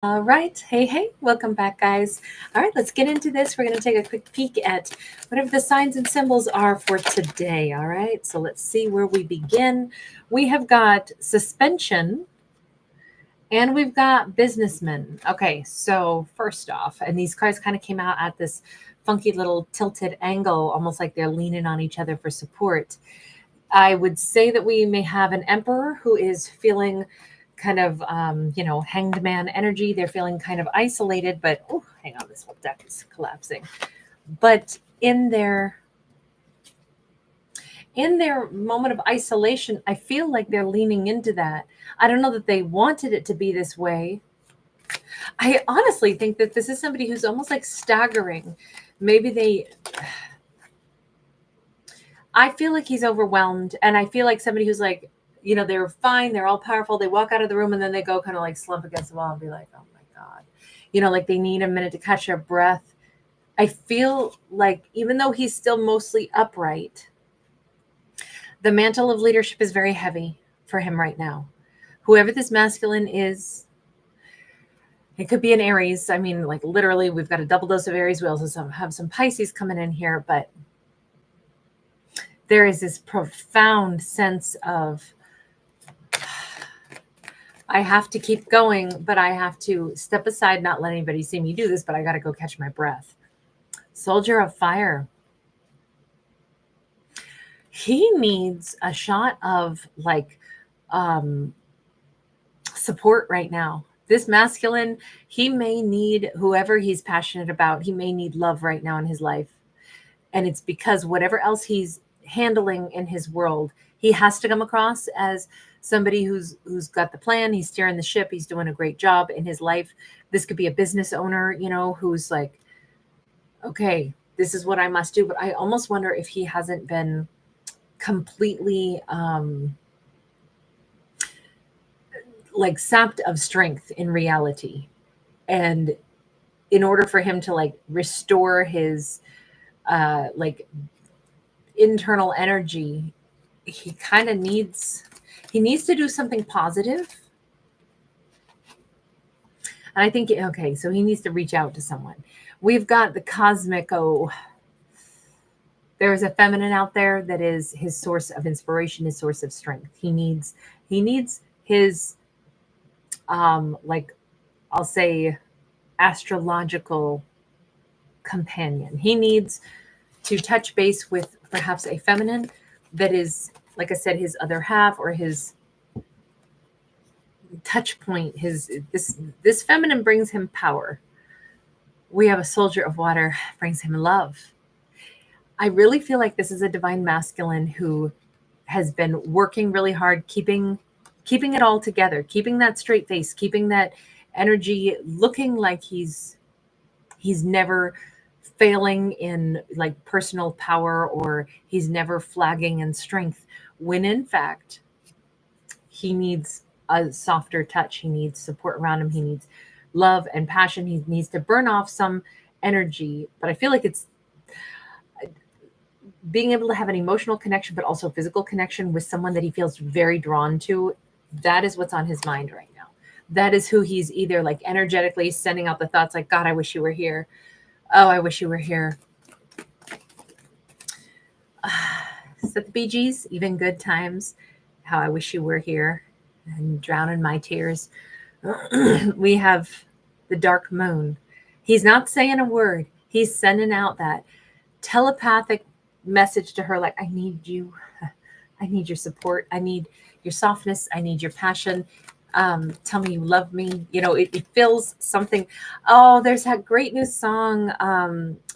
All right. Hey, welcome back, guys. All right, let's get into this. We're going to take a quick peek at whatever the signs and symbols are for today. All right, so let's see where we begin. We have got suspension and we've got businessmen. Okay, so first off, and these cards kind of came out at this funky little tilted angle, almost like they're leaning on each other for support. I would say that we may have an emperor who is feeling kind of, hanged man energy. They're feeling kind of isolated, but oh, hang on, this whole deck is collapsing. But in their moment of isolation, I feel like they're leaning into that. I don't know that they wanted it to be this way. I honestly think that this is somebody who's almost like staggering. Maybe I feel like he's overwhelmed, and I feel like somebody who's like, they're fine, they're all powerful. They walk out of the room and then they go kind of like slump against the wall and be like, oh my God. Like they need a minute to catch their breath. I feel like even though he's still mostly upright, the mantle of leadership is very heavy for him right now. Whoever this masculine is, it could be an Aries. I mean, like literally, we've got a double dose of Aries. We also have some Pisces coming in here, but there is this profound sense of, I have to keep going, but I have to step aside, not let anybody see me do this, but I got to go catch my breath. Soldier of fire. He needs a shot of support right now. This masculine, he may need whoever he's passionate about. He may need love right now in his life. And it's because whatever else he's handling in his world, he has to come across as somebody who's got the plan. He's steering the ship. He's doing a great job in his life. This could be a business owner, who's like, okay, this is what I must do. But I almost wonder if he hasn't been completely like sapped of strength in reality. And in order for him to like restore his like internal energy, he kind of needs to do something positive. And I think, okay, so he needs to reach out to someone. We've got the cosmic, there's a feminine out there that is his source of inspiration, his source of strength. He needs his, like I'll say, astrological companion. He needs to touch base with perhaps a feminine that is, like I said, his other half or his touch point. This feminine brings him power. We have a soldier of water, brings him love. I really feel like this is a divine masculine who has been working really hard, keeping it all together, keeping that straight face, keeping that energy, looking like he's never failing in like personal power, or he's never flagging in strength, when in fact he needs a softer touch. He needs support around him. He needs love and passion. He needs to burn off some energy. But I feel like it's being able to have an emotional connection, but also physical connection with someone that he feels very drawn to. That is what's on his mind right now. That is who he's either like energetically sending out the thoughts like, God, I wish you were here. Oh, I wish you were here. Is that the Bee Gees? Even good times. How I wish you were here. And drown in my tears. We have the dark moon. He's not saying a word. He's sending out that telepathic message to her like, I need you. I need your support. I need your softness. I need your passion. Tell me you love me. It feels something. Oh, there's that great new song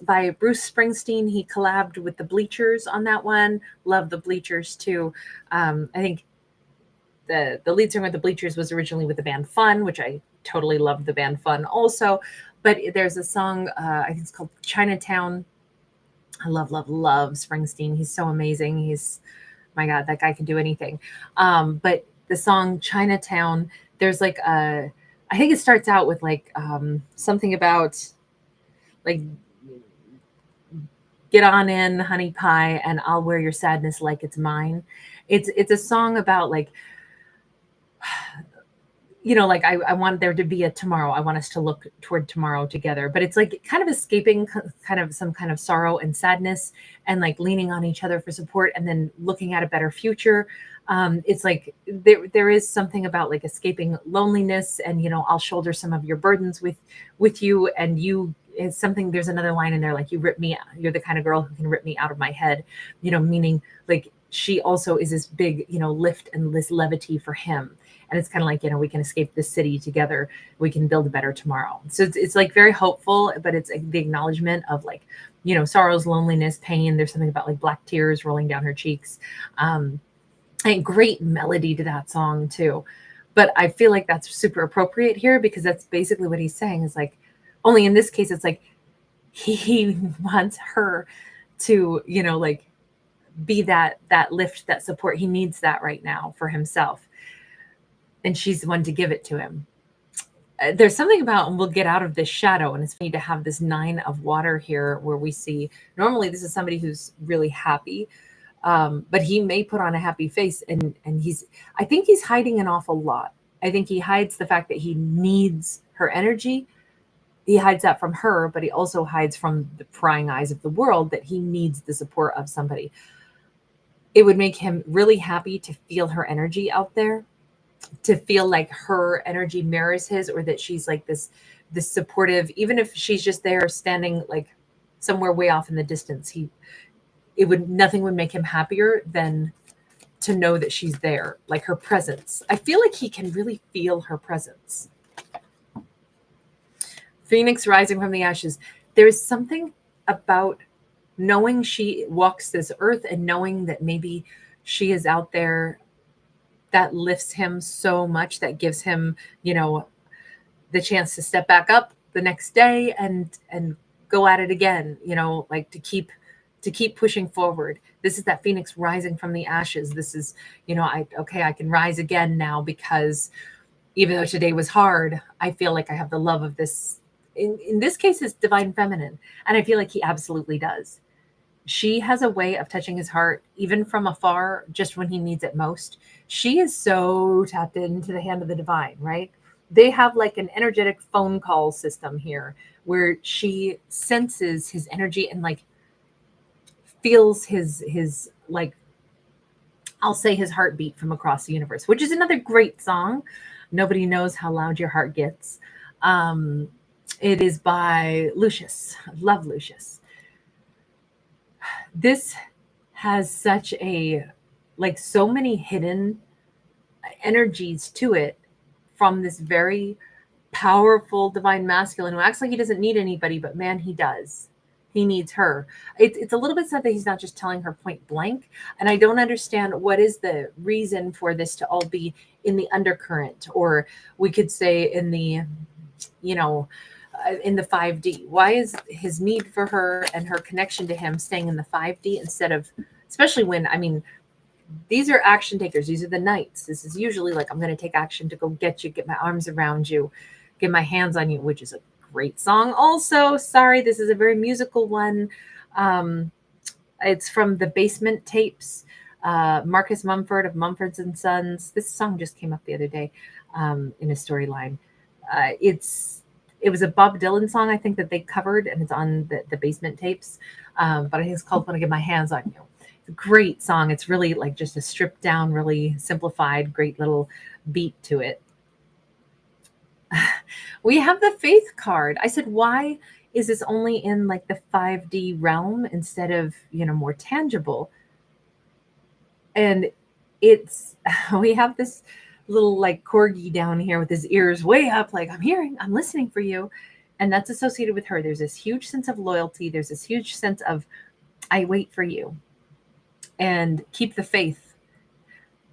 by Bruce Springsteen. He collabed with the Bleachers on that one. Love the Bleachers too. I think the lead singer of the Bleachers was originally with the band Fun, which I totally loved the band Fun also. But there's a song, I think it's called Chinatown. I love Springsteen. He's so amazing. My God, that guy can do anything. But the song Chinatown, there's like I think it starts out with like something about like, get on in, honey pie, and I'll wear your sadness like it's mine. It's a song about like like I want there to be a tomorrow. I want us to look toward tomorrow together. But it's like kind of escaping kind of some kind of sorrow and sadness, and like leaning on each other for support, and then looking at a better future. It's like there is something about like escaping loneliness, and I'll shoulder some of your burdens with you, and you. It's something. There's another line in there like you're the kind of girl who can rip me out of my head. Meaning like she also is this big lift and this levity for him. And it's kind of like, we can escape this city together. We can build a better tomorrow. So it's like very hopeful, but it's the acknowledgement of like, sorrows, loneliness, pain. There's something about like black tears rolling down her cheeks. And great melody to that song too. But I feel like that's super appropriate here, because that's basically what he's saying is like, only in this case, it's like he wants her to, like be that lift, that support. He needs that right now for himself. And she's the one to give it to him. There's something about, and we'll get out of this shadow, and it's funny to have this 9 of water here, where we see, normally this is somebody who's really happy, but he may put on a happy face, and I think he's hiding an awful lot. I think he hides the fact that he needs her energy. He hides that from her, but he also hides from the prying eyes of the world that he needs the support of somebody. It would make him really happy to feel her energy out there, to feel like her energy mirrors his, or that she's like this supportive, even if she's just there standing like somewhere way off in the distance. Nothing would make him happier than to know that she's there, like her presence. I feel like he can really feel her presence. Phoenix rising from the ashes. There is something about knowing she walks this earth, and knowing that maybe she is out there, that lifts him so much, that gives him, the chance to step back up the next day and go at it again, like to keep pushing forward. This is that Phoenix rising from the ashes. This is, I can rise again now, because even though today was hard, I feel like I have the love of this. In this case, it's Divine Feminine. And I feel like he absolutely does. She has a way of touching his heart, even from afar, just when he needs it most. She is so tapped into the hand of the divine, right? They have like an energetic phone call system here, where she senses his energy and like feels his like, I'll say his heartbeat from across the universe, which is another great song. Nobody Knows How Loud Your Heart Gets. It is by Lucius. I love Lucius. This has such so many hidden energies to it, from this very powerful divine masculine who acts like he doesn't need anybody, but man, he does. He needs her. It's a little bit sad that he's not just telling her point blank. And I don't understand what is the reason for this to all be in the undercurrent, or we could say in the, in the 5D. Why is his need for her and her connection to him staying in the 5D instead of, especially when, these are action takers. These are the knights. This is usually like, I'm going to take action to go get you, get my arms around you, get my hands on you, which is a great song. Also, sorry, this is a very musical one. It's from the Basement Tapes. Marcus Mumford of Mumfords and Sons. This song just came up the other day in a storyline. It was a Bob Dylan song, I think, that they covered, and it's on the Basement Tapes. But I think it's called "Wanna Get My Hands on You." It's a great song. It's really like just a stripped down, really simplified, great little beat to it. We have the Faith card. I said, why is this only in like the 5D realm instead of, more tangible? And we have this little like corgi down here with his ears way up, like, I'm listening for you. And that's associated with her. There's this huge sense of loyalty. There's this huge sense of, I wait for you and keep the faith.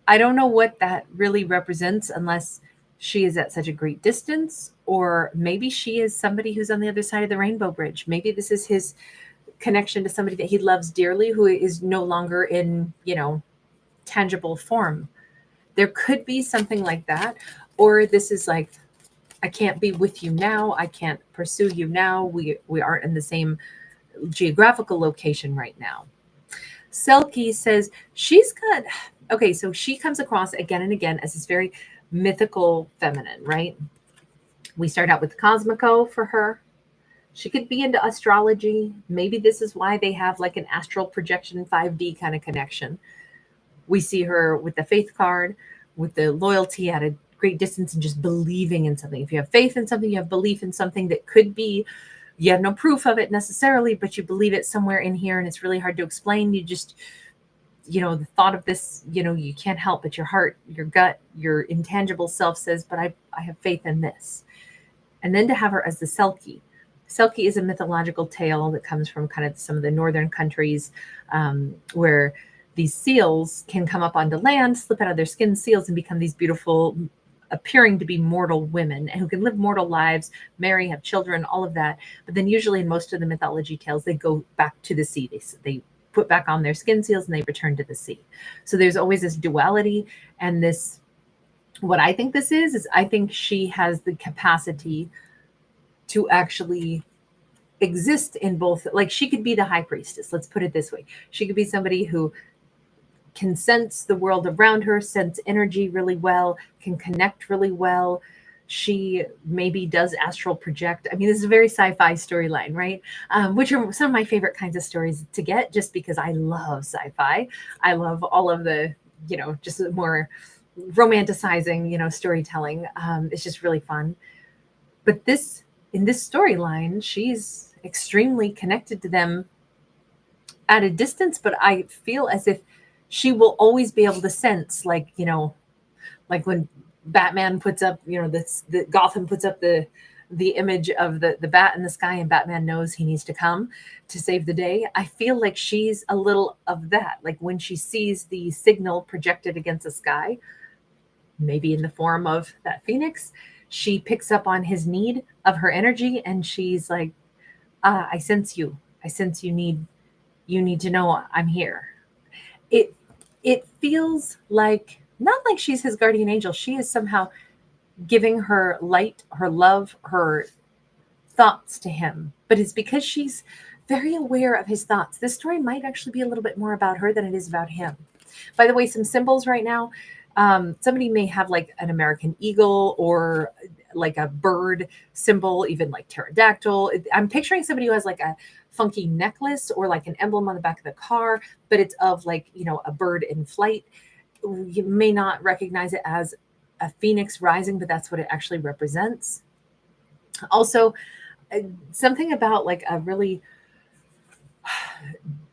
I don't know what that really represents, unless she is at such a great distance, or maybe she is somebody who's on the other side of the rainbow bridge. Maybe this is his connection to somebody that he loves dearly, who is no longer in, tangible form. There could be something like that. Or this is like, I can't be with you now. I can't pursue you now. We aren't in the same geographical location right now. Selkie says she's got, okay, so she comes across again and again as this very mythical feminine, right? We start out with Cosmico for her. She could be into astrology. Maybe this is why they have like an astral projection 5D kind of connection. We see her with the faith card, with the loyalty at a great distance and just believing in something. If you have faith in something, you have belief in something that could be, you have no proof of it necessarily, but you believe it somewhere in here and it's really hard to explain. You just, the thought of this, you can't help but your heart, your gut, your intangible self says, but I have faith in this. And then to have her as the Selkie. Selkie is a mythological tale that comes from kind of some of the northern countries where these seals can come up onto land, slip out of their skin, seals, and become these beautiful, appearing to be mortal women and who can live mortal lives, marry, have children, all of that. But then usually in most of the mythology tales, they go back to the sea. They put back on their skin seals and they return to the sea. So there's always this duality and this, what I think this is I think she has the capacity to actually exist in both. Like she could be the high priestess. Let's put it this way. She could be somebody who can sense the world around her, sense energy really well, can connect really well. She maybe does astral project. I mean, this is a very sci-fi storyline, right? Which are some of my favorite kinds of stories to get just because I love sci-fi. I love all of the, just more romanticizing, storytelling. It's just really fun. But in this storyline, she's extremely connected to them at a distance, but I feel as if she will always be able to sense, like when Batman puts up, the Gotham puts up the image of the bat in the sky and Batman knows he needs to come to save the day. I feel like she's a little of that. Like when she sees the signal projected against the sky, maybe in the form of that phoenix, she picks up on his need of her energy and she's like, I sense you. I sense you need to know I'm here. It feels like, not like she's his guardian angel. She is somehow giving her light, her love, her thoughts to him. But it's because she's very aware of his thoughts. This story might actually be a little bit more about her than it is about him. By the way, some symbols right now. Somebody may have like an American eagle or like a bird symbol, even like pterodactyl. I'm picturing somebody who has like a funky necklace or like an emblem on the back of the car, but it's of like, a bird in flight. You may not recognize it as a phoenix rising, but that's what it actually represents. Also, something about like a really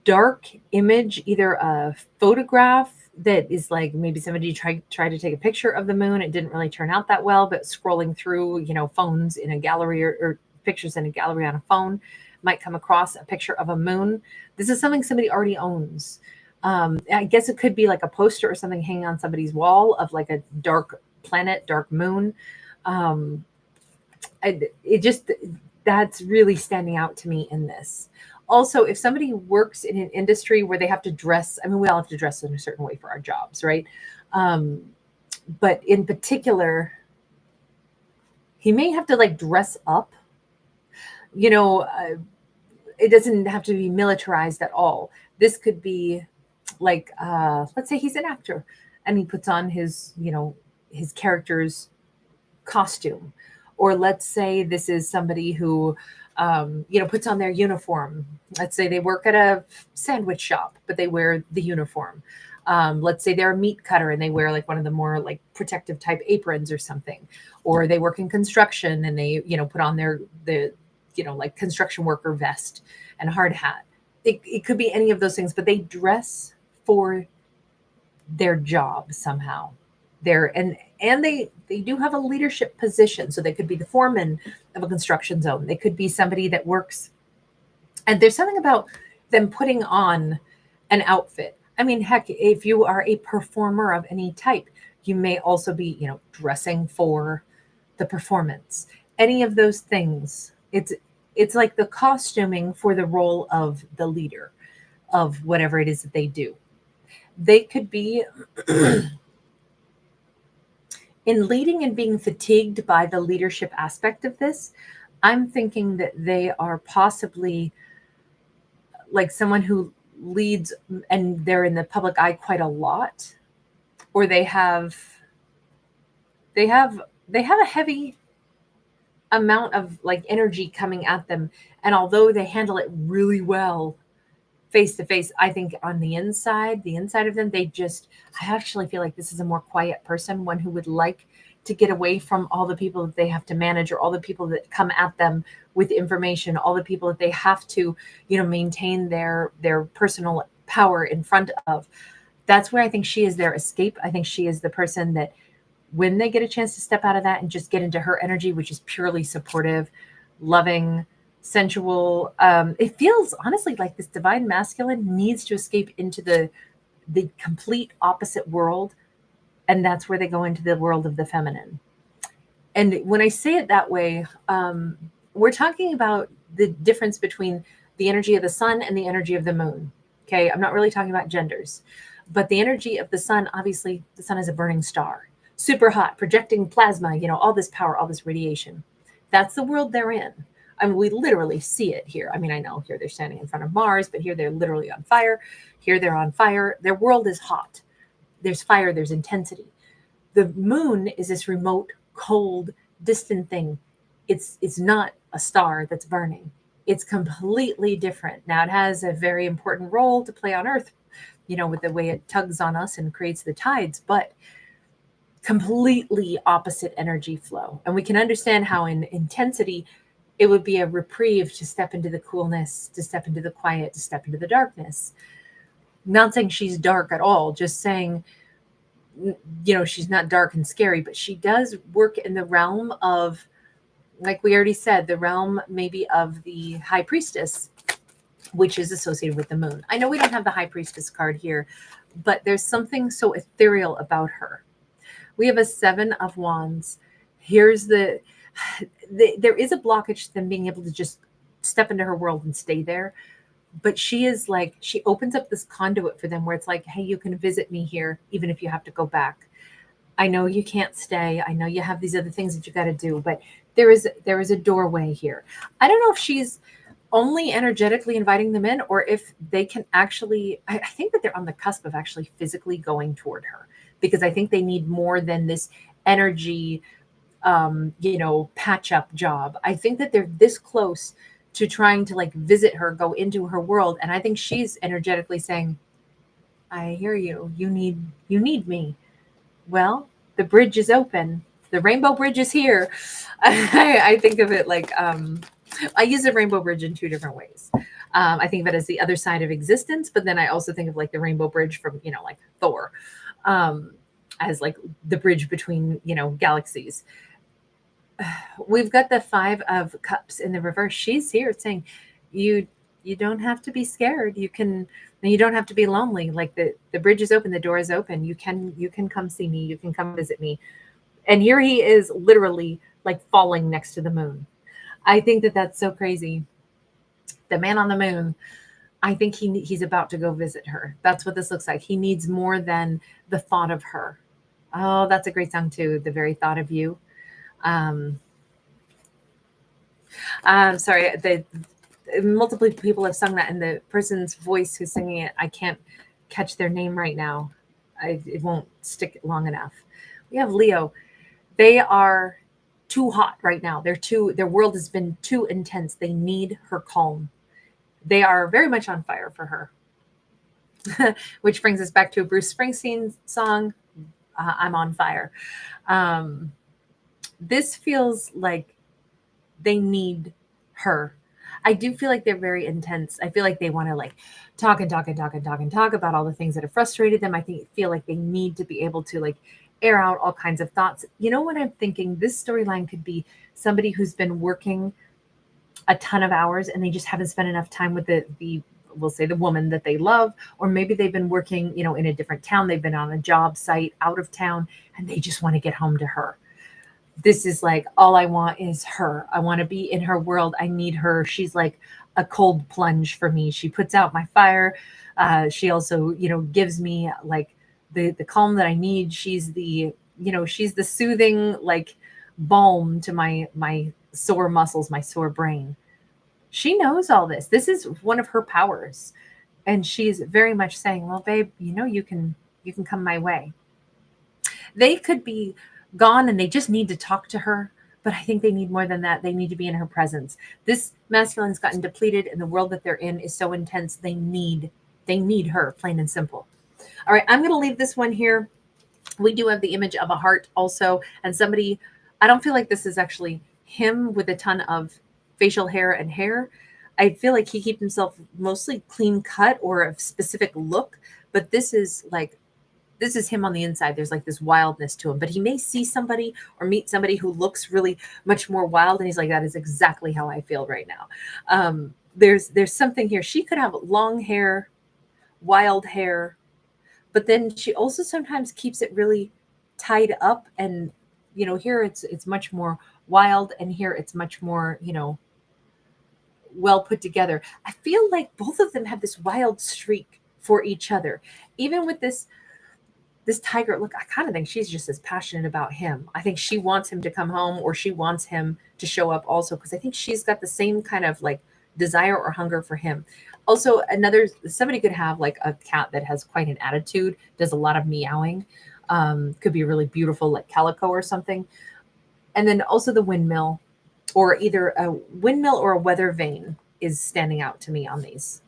dark image, either a photograph that is like maybe somebody tried to take a picture of the moon. It didn't really turn out that well, but scrolling through, phones in a gallery or pictures in a gallery on a phone might come across a picture of a moon. This is something somebody already owns. I guess it could be like a poster or something hanging on somebody's wall of like a dark planet, dark moon. That's really standing out to me in this. Also, if somebody works in an industry where they have to dress, I mean, we all have to dress in a certain way for our jobs, right? But in particular, he may have to like dress up. It doesn't have to be militarized at all. This could be like, let's say he's an actor and he puts on his character's costume. Or let's say this is somebody who, puts on their uniform. Let's say they work at a sandwich shop, but they wear the uniform. Let's say they're a meat cutter and they wear like one of the more like protective type aprons or something. Or they work in construction and they, put on like construction worker vest and hard hat. It could be any of those things, but they dress for their job somehow. And they do have a leadership position. So they could be the foreman of a construction zone. They could be somebody that works. And there's something about them putting on an outfit. I mean, heck, if you are a performer of any type, you may also be, dressing for the performance. Any of those things. It's like the costuming for the role of the leader of whatever it is that they do. They could be in leading and being fatigued by the leadership aspect of this. I'm thinking that they are possibly like someone who leads and they're in the public eye quite a lot, or they have they have a heavy amount of like energy coming at them. And although they handle it really well face to face, I think on the inside of them, I actually feel like this is a more quiet person, one who would like to get away from all the people that they have to manage, or all the people that come at them with information, all the people that they have to, maintain their personal power in front of. That's where I think she is their escape. I think she is the person that when they get a chance to step out of that and just get into her energy, which is purely supportive, loving, sensual, it feels honestly like this divine masculine needs to escape into the complete opposite world. And that's where they go into the world of the feminine. And when I say it that way, we're talking about the difference between the energy of the sun and the energy of the moon. Okay. I'm not really talking about genders, but the energy of the sun, obviously the sun is a burning star, super hot, projecting plasma, all this power, all this radiation. That's the world they're in. I mean, we literally see it here. I mean, I know here they're standing in front of Mars, but here they're literally on fire. Here they're on fire. Their world is hot. There's fire, there's intensity. The moon is this remote, cold, distant thing. It's not a star that's burning. It's completely different. Now, it has a very important role to play on Earth, with the way it tugs on us and creates the tides, but completely opposite energy flow. And we can understand how in intensity, it would be a reprieve to step into the coolness, to step into the quiet, to step into the darkness. Not saying she's dark at all, just saying, she's not dark and scary, but she does work in the realm of, like we already said, the realm maybe of the high priestess, which is associated with the moon. I know we don't have the high priestess card here, but there's something so ethereal about her. We have a 7 of wands. Here's there is a blockage to them being able to just step into her world and stay there. But she is like, she opens up this conduit for them where it's like, hey, you can visit me here, even if you have to go back. I know you can't stay. I know you have these other things that you got to do, but there is a doorway here. I don't know if she's only energetically inviting them in, or if they can actually, I think that they're on the cusp of actually physically going toward her, because I think they need more than this energy, patch up job. I think that they're this close to trying to like visit her, go into her world. And I think she's energetically saying, I hear you. You need me. Well, the bridge is open. The rainbow bridge is here. I think of it like, I use the rainbow bridge in 2 different ways. I think of it as the other side of existence, but then I also think of like the rainbow bridge from, like Thor, as like the bridge between, galaxies. We've got the 5 of cups in the reverse. She's here saying, you don't have to be scared. You don't have to be lonely. Like the bridge is open. The door is open. You can come see me. You can come visit me. And here he is literally like falling next to the moon. I think that that's so crazy. The man on the moon, I think he's about to go visit her. That's what this looks like. He needs more than the thought of her. Oh, that's a great song too. The very thought of you. Sorry, multiple people have sung that, and the person's voice who's singing it, I can't catch their name right now. It won't stick long enough. We have Leo. They are too hot right now. Their world has been too intense. They need her calm. They are very much on fire for her. Which brings us back to a Bruce Springsteen song, I'm on fire. This feels like they need her. I do feel like they're very intense. I feel like they want to like talk and talk and talk and talk and talk about all the things that have frustrated them. I feel like they need to be able to like air out all kinds of thoughts. You know what I'm thinking? This storyline could be somebody who's been working a ton of hours and they just haven't spent enough time with the we'll say the woman that they love, or maybe they've been working, in a different town. They've been on a job site out of town and they just want to get home to her. This is like, all I want is her. I want to be in her world. I need her. She's like a cold plunge for me. She puts out my fire. She also, gives me like the calm that I need. She's the soothing like balm to my sore muscles, my sore brain. She knows all this. This is one of her powers. And she's very much saying, well, babe, you can come my way. They could be gone and they just need to talk to her. But I think they need more than that. They need to be in her presence. This masculine's gotten depleted, and the world that they're in is so intense. They need her, plain and simple. All right, I'm going to leave this one here. We do have the image of a heart also, and somebody, I don't feel like this is actually him with a ton of facial hair and hair. I feel like he keeps himself mostly clean cut or a specific look, but this is him on the inside. There's like this wildness to him, but he may see somebody or meet somebody who looks really much more wild, and he's like, that is exactly how I feel right now. There's something here. She could have long hair, wild hair, but then she also sometimes keeps it really tied up, and here it's much more wild, and here it's much more well put together. I feel like both of them have this wild streak for each other. Even with this tiger, look, I kind of think she's just as passionate about him. I think she wants him to come home, or she wants him to show up also, because I think she's got the same kind of like desire or hunger for him. Also, somebody could have like a cat that has quite an attitude, does a lot of meowing, could be really beautiful, like calico or something. And then also the windmill, or either a windmill or a weather vane is standing out to me on these.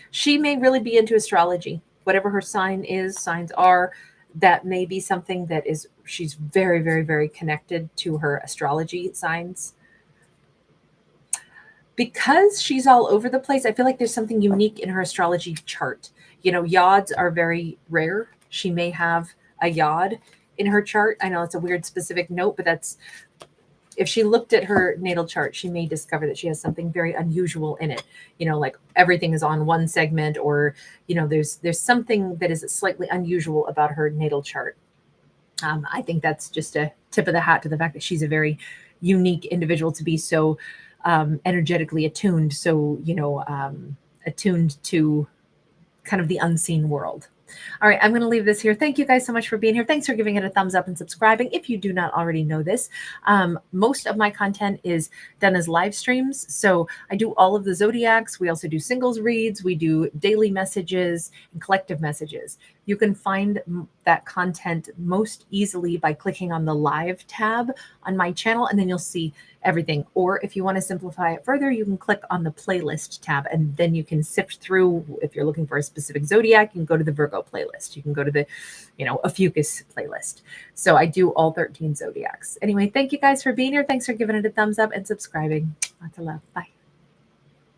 She may really be into astrology. Whatever her signs are, that may be something that she's very, very, very connected to her astrology signs. Because she's all over the place, I feel like there's something unique in her astrology chart. Yods are very rare. She may have a yod in her chart. I know it's a weird specific note, but if she looked at her natal chart, she may discover that she has something very unusual in it. Like everything is on one segment, or, there's something that is slightly unusual about her natal chart. I think that's just a tip of the hat to the fact that she's a very unique individual to be so energetically attuned, so, attuned to kind of the unseen world. All right, I'm going to leave this here. Thank you guys so much for being here. Thanks for giving it a thumbs up and subscribing. If you do not already know this, most of my content is done as live streams. So I do all of the zodiacs. We also do singles reads. We do daily messages and collective messages. You can find that content most easily by clicking on the live tab on my channel, and then you'll see everything. Or if you want to simplify it further, you can click on the playlist tab, and then you can sift through. If you're looking for a specific zodiac, you can go to the Virgo playlist. You can go to the, Ophiuchus playlist. So I do all 13 zodiacs. Anyway, thank you guys for being here. Thanks for giving it a thumbs up and subscribing. Lots of love. Bye.